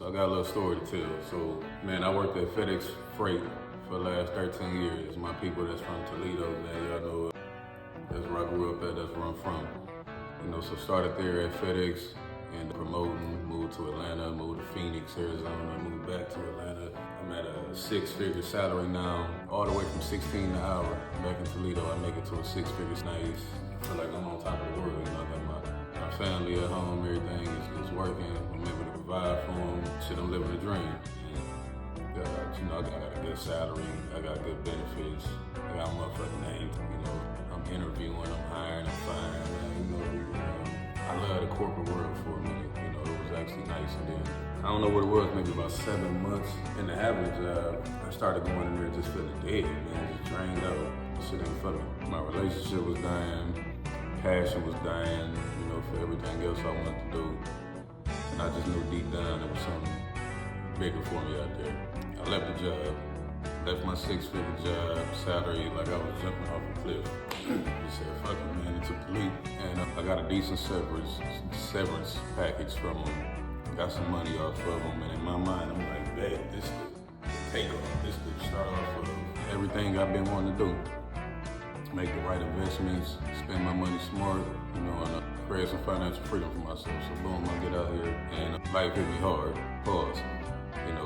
So I got a little story to tell. So, man, I worked at FedEx Freight for the last 13 years. My people that's from Toledo, man, y'all know that's where I grew up at, that's where I'm from. So started there at FedEx and promoting, moved to Atlanta, moved to Phoenix, Arizona, moved back to Atlanta. I'm at a six-figure salary now, all the way from 16 an hour. Back in Toledo, I make it to a six-figure nice. I feel like I'm on top of the world, I got my family at home, everything is working. I'm able to provide for them. Shit, I'm living a dream. And, I got a good salary, I got good benefits, I got a motherfucking name. I'm interviewing, I'm hiring, I'm firing. I love the corporate world for a minute. It was actually nice. And then I don't know what it was, maybe about 7 months in the having job, I started going in there just feeling dead, man, just drained out. Shit ain't funny. My relationship was dying, passion was dying, for everything else I wanted to do. And I just knew deep down there was something bigger for me out there. I left the job, left my six-figure job, salary like I was jumping off a cliff. Just said, fuck it, man, and took the leap. And I got a decent severance package from them. Got some money off of them, and in my mind, I'm like, man, this is the takeoff. This is the start off of everything I've been wanting to do. Make the right investments, spend my money smart, and create some financial freedom for myself. So boom, I get out here, and life hit me hard, pause.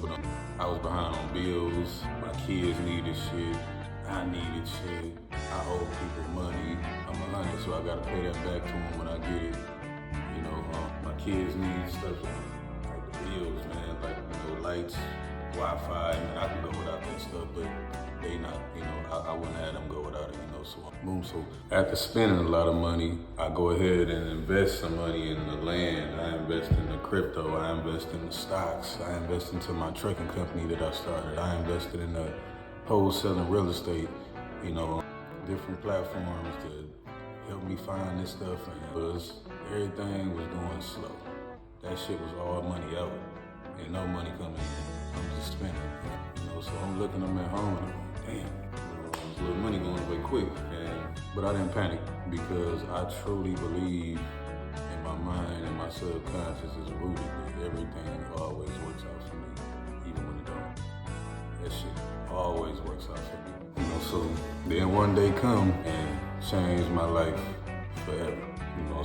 But I was behind on bills, my kids needed shit, I needed shit, I owe people money, I'm a hundred, so I gotta pay that back to them when I get it. My kids need stuff like the bills, man, like, lights, Wi-Fi, and I can go without that stuff, but they not, I wouldn't have them go without it, so boom. So after spending a lot of money, I go ahead and invest some money in the land, I invest in the crypto, I invest in the stocks, I invest into my trucking company that I started, I invested in the wholesaling real estate, different platforms to help me find this stuff, and because everything was going slow. That shit was all money out, and no money coming in. I'm just spending, so I'm looking at them at home, and I'm like, damn, there's a little money going away quick. But I didn't panic because I truly believe in my mind and my subconscious is rooted that everything always works out for me, even when it don't. That shit always works out for me. So then one day come and change my life forever.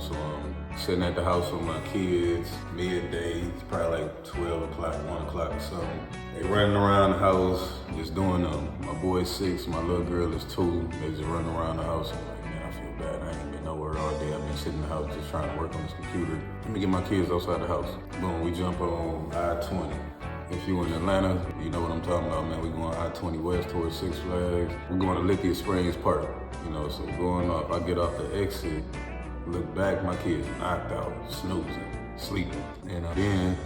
So I'm sitting at the house with my kids, midday, it's probably like 12 o'clock, 1 o'clock or something. They running around the house, just doing my boy's 6, my little girl is 2. They just running around the house. I'm like, man, I feel bad. I ain't been nowhere all day. I've been sitting in the house just trying to work on this computer. Let me get my kids outside the house. Boom, we jump on I-20. If you in Atlanta, you know what I'm talking about, man. We going I-20 west towards Six Flags. We're going to Lithia Springs Park, so going off, I get off the exit, look back, my kids knocked out, snoozing, sleeping. And then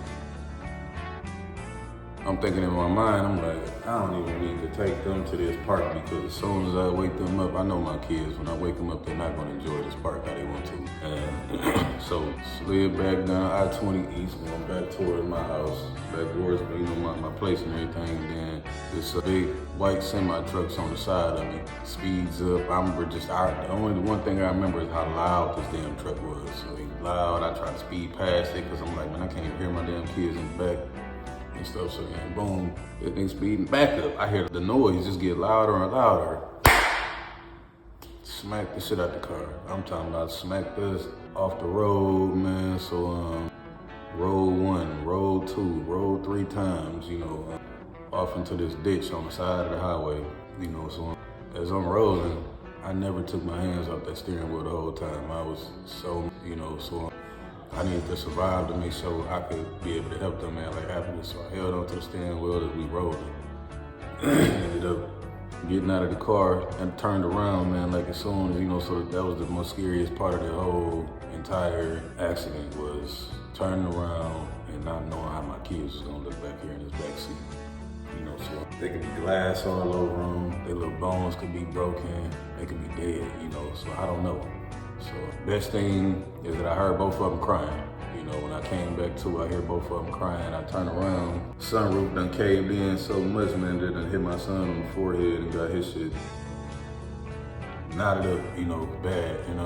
I'm thinking in my mind, I'm like, I don't even need to take them to this park because as soon as I wake them up, I know my kids, when I wake them up, they're not gonna enjoy this park how they want to. And so slid back down I-20 East, going back towards my house, back towards my place and everything. And then this big white semi-truck's on the side of me, speeds up. I remember the only one thing I remember is how loud this damn truck was. So he loud, I tried to speed past it because I'm like, man, I can't even hear my damn kids in the back and stuff. So then boom, that thing speeding back up. I hear the noise just get louder and louder. Smack the shit out the car. I'm talking about smack this off the road, man. So road 1, road 2, road 3 times, off into this ditch on the side of the highway. So as I'm rolling, I never took my hands off that steering wheel the whole time. I was so, so I needed to survive to make sure I could be able to help them, man, like after this. So I held onto the steering wheel as we rolled. Ended up getting out of the car and turned around, man, like as soon as, so that was the most scariest part of the whole entire accident was turning around and not knowing how my kids was gonna look back here in this back seat. So they could be glass all over them, their little bones could be broken, they could be dead, so I don't know. So best thing is that I heard both of them crying. When I came back to, I hear both of them crying. I turn around, sunroof done caved in so much, man, that done hit my son on the forehead and got his shit knotted up, bad. And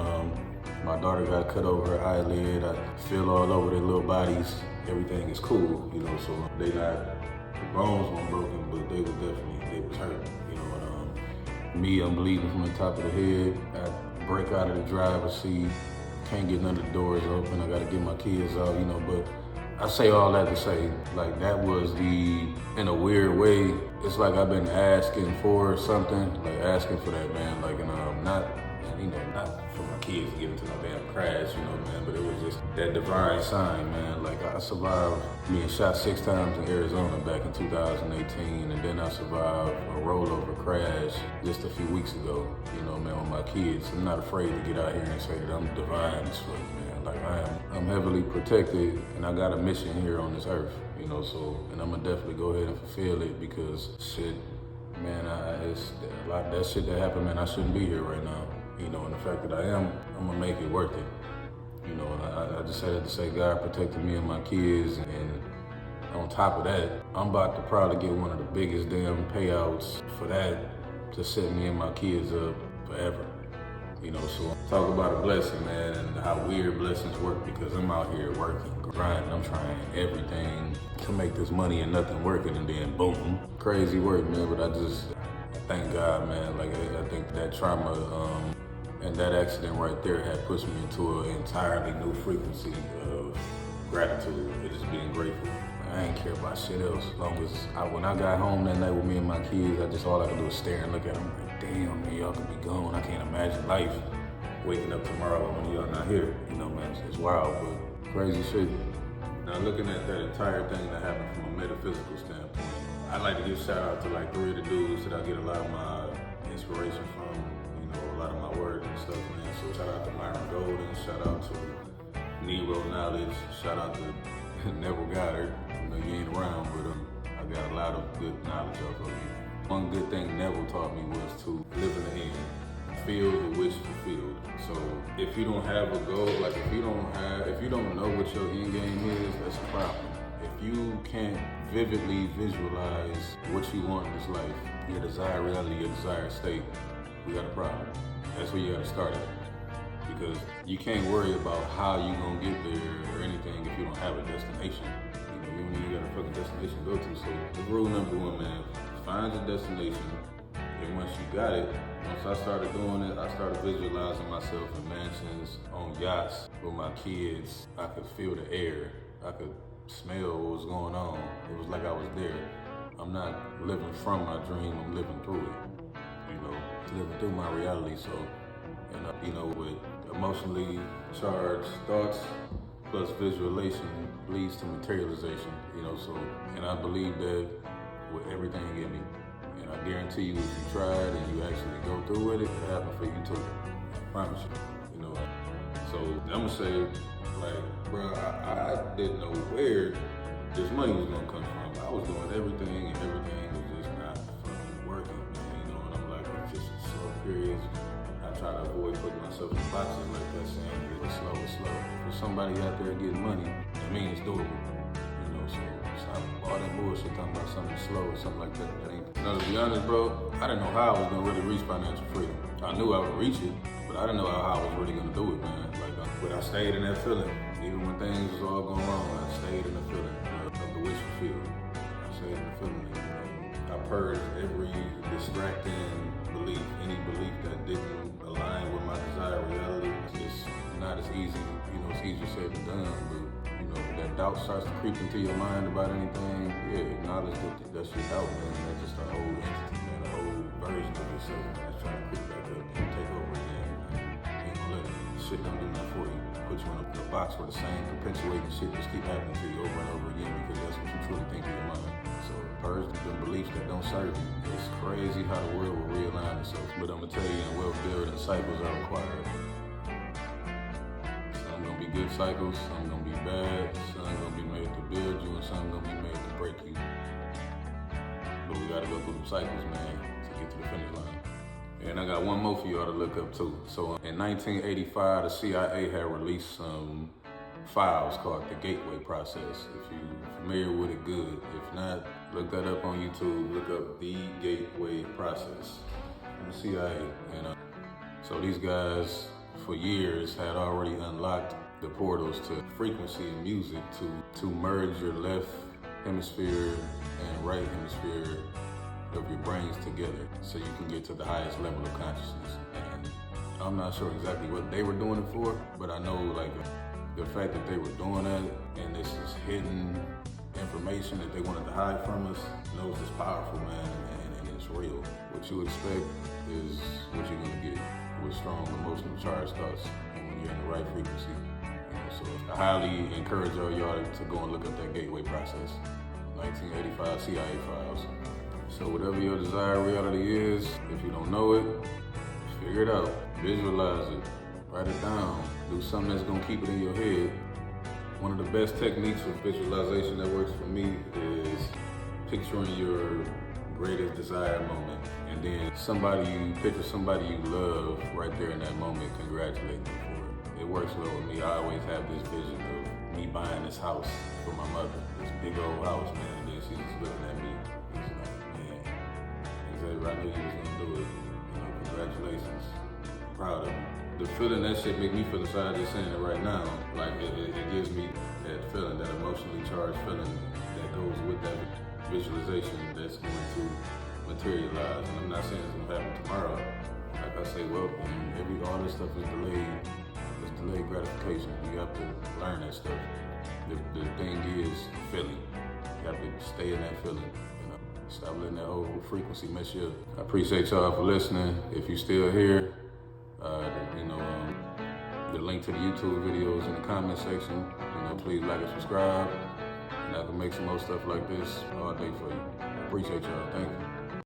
my daughter got cut over her eyelid. I feel all over their little bodies. everything is cool, you know, so the bones weren't broken, but they was hurt, you know, me, I'm bleeding from the top of the head. I break out of the driver's seat, can't get none of the doors open, I gotta get my kids out, you know, but I say all that to say, like, that was in a weird way, it's like I've been asking for something, like asking for that, man, like, and not for my kids to get into no damn crash, you know, man, but it was just that divine sign, man. Like, I survived being shot 6 times in Arizona back in 2018, and then I survived a rollover crash just a few weeks ago, you know, man, with my kids. I'm not afraid to get out here and say that I'm divine as fuck, man. Like, I'm heavily protected, and I got a mission here on this earth, you know, so, and I'm gonna definitely go ahead and fulfill it because shit, man, it's a lot of that shit that happened, man, I shouldn't be here right now. You know, and the fact that I am, I'm gonna make it worth it. You know, and I just said that to say God protected me and my kids, and on top of that, I'm about to probably get one of the biggest damn payouts for that to set me and my kids up forever. You know, so talk about a blessing, man, and how weird blessings work because I'm out here working, grinding, I'm trying everything to make this money and nothing working, and then boom, crazy work, man, but I thank God, man. Like, I think that trauma and that accident right there had pushed me into an entirely new frequency of gratitude and just being grateful. I ain't care about shit else. As long as when I got home that night with me and my kids, all I could do was stare and look at them like, damn, man, y'all could be gone. I can't imagine life waking up tomorrow when y'all not here. You know, man, it's wild, but crazy shit. Now, looking at that entire thing that happened from a metaphysical standpoint, I'd like to give shout out to like 3 of the dudes that I get a lot of my inspiration from, you know, a lot of my work and stuff, man. So shout out to Myron Golden, shout out to Nero Knowledge, shout out to Neville Goddard. I know you ain't around, but I got a lot of good knowledge off of you. One good thing Neville taught me was to live in the end, feel the wish fulfilled. So if you don't have a goal, like if you don't know what your end game is, that's a problem. If you can't vividly visualize what you want in this life, your desired reality, your desired state, we got a problem. That's where you gotta start at. Because you can't worry about how you gonna get there or anything if you don't have a destination. You know, you don't even got a fucking destination to go to. So the rule number 1, man, find your destination. And once you got it, once I started doing it, I started visualizing myself in mansions, on yachts with my kids. I could feel the air. I could smell what was going on. It was like I was there. I'm not living from my dream, I'm living through it. You know, living through my reality. So, and you know, with emotionally charged thoughts plus visualization leads to materialization. You know, so, and I believe that with everything in me. And I guarantee you, if you tried and you actually go through with it, it'll happen for you too. I promise you. You know, so I'm gonna say, like, bro, I didn't know where this money was gonna come from. I was doing everything, and everything was just not fucking working, man. You know, and I'm like, it's just slow periods. I try to avoid putting myself in boxes like that, saying it's slow, it's slow. For somebody out there getting money, that means it's doable. You know, so stop all that bullshit talking about something slow or something like that. That ain't. Now, to be honest, bro, I didn't know how I was gonna really reach financial freedom. I knew I would reach it, but I didn't know how I was really gonna do it, man. Like, but I stayed in that feeling. Even when things was all going wrong, I stayed in the feeling of the wish fulfilled. I stayed in the feeling. I purged every distracting belief, any belief that didn't align with my desired reality. It's not as easy, you know, it's easier said than done, but you know, that doubt starts to creep into your mind about anything, yeah, acknowledge that that's your doubt, man. That's just an old entity, man, an old version of yourself that's trying to creep back up and take over again, man. Ain't gonna let it. Shit don't do nothing for you. Put you in a box where the same perpetuating shit just keep happening to you over and over again because that's what you truly think in your mind. So purge the beliefs that don't serve you. It's crazy how the world will realign itself. But I'm gonna tell you, in wealth building, cycles are required. Some gonna be good cycles, some gonna be bad, some gonna be made to build you, and some gonna be made to break you. But we gotta go through the cycles, man, to get to the finish line. And I got one more for y'all to look up too. So in 1985, the CIA had released some files called the Gateway Process. If you're familiar with it, good. If not, look that up on YouTube. Look up the Gateway Process from the CIA. And so these guys, for years, had already unlocked the portals to frequency and music to merge your left hemisphere and right hemisphere of your brains together so you can get to the highest level of consciousness. And I'm not sure exactly what they were doing it for, but I know like the fact that they were doing that and this is hidden information that they wanted to hide from us knows it's powerful, man, and it's real. What you expect is what you're gonna get with strong emotional charged thoughts and when you're in the right frequency. So I highly encourage all y'all to go and look up that gateway process, 1985 CIA files. So whatever your desired reality is, if you don't know it, figure it out, visualize it, write it down, do something that's gonna keep it in your head. One of the best techniques of visualization that works for me is picturing your greatest desired moment, and then picture somebody you love right there in that moment, congratulate them for it. It works well with me. I always have this vision of me buying this house for my mother, this big old house, man, and then she's just looking at me. She's like, man, exactly, I knew you was gonna do it. You know, congratulations, I'm proud of you. The feeling that shit make me feel inside just saying it right now. Like it gives me that feeling, that emotionally charged feeling that goes with that visualization that's going to materialize. And I'm not saying it's gonna happen tomorrow. Like I say, well, all this stuff is delayed. It's delayed gratification. You have to learn that stuff. The thing is feeling. You have to stay in that feeling. You know, stop letting that whole frequency mess you up. I appreciate y'all for listening. If you're still here, the link to the YouTube videos in the comment section. You know, please like and subscribe. And I can make some more stuff like this all day for you. Appreciate y'all. Thank you.